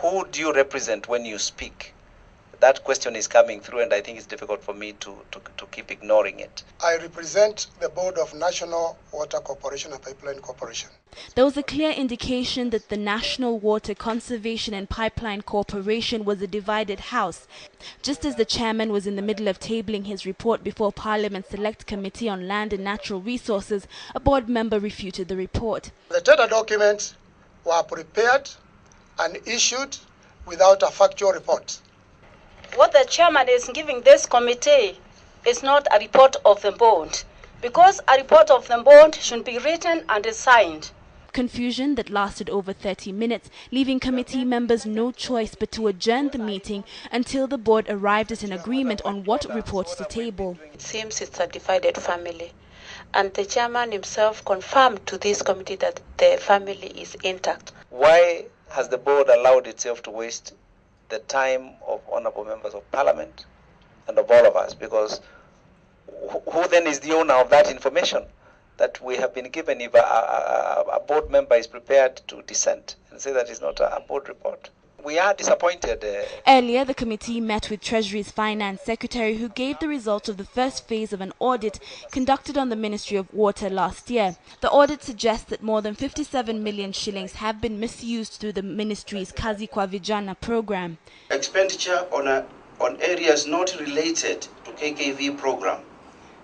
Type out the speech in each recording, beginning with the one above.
who do you represent when you speak? That question is coming through, and I think it's difficult for me to keep ignoring it. I represent the board of National Water Corporation and Pipeline Corporation. There was a clear indication that the National Water Conservation and Pipeline Corporation was a divided house. Just as the chairman was in the middle of tabling his report before Parliament's Select Committee on Land and Natural Resources, a board member refuted the report. The tender documents were prepared and issued without a factual report. What the chairman is giving this committee is not a report of the board, because a report of the board should be written and signed. Confusion that lasted over 30 minutes, leaving committee members no choice but to adjourn the meeting until the board arrived at an agreement on what reports to table. It seems it's a divided family, and the chairman himself confirmed to this committee that the family is intact. Why has the board allowed itself to waste the time of honorable members of parliament and of all of us? Because who then is the owner of that information that we have been given if a board member is prepared to dissent and say that is not a board report? We are disappointed. Earlier, the committee met with Treasury's Finance Secretary, who gave the results of the first phase of an audit conducted on the Ministry of Water last year. The audit suggests that more than 57 million shillings have been misused through the ministry's Kazi Kwa Vijana program. Expenditure on areas not related to KKV program.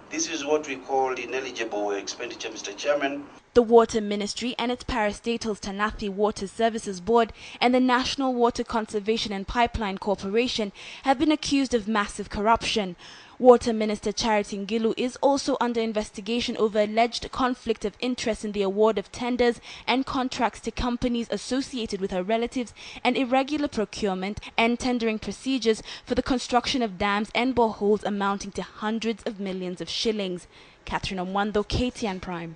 This is what we call ineligible expenditure, Mr. Chairman. The Water Ministry and its parastatals Tanathi Water Services Board and the National Water Conservation and Pipeline Corporation have been accused of massive corruption. Water Minister Charity Ngilu is also under investigation over alleged conflict of interest in the award of tenders and contracts to companies associated with her relatives and irregular procurement and tendering procedures for the construction of dams and boreholes amounting to hundreds of millions of shillings. Catherine Omwando, KTN Prime.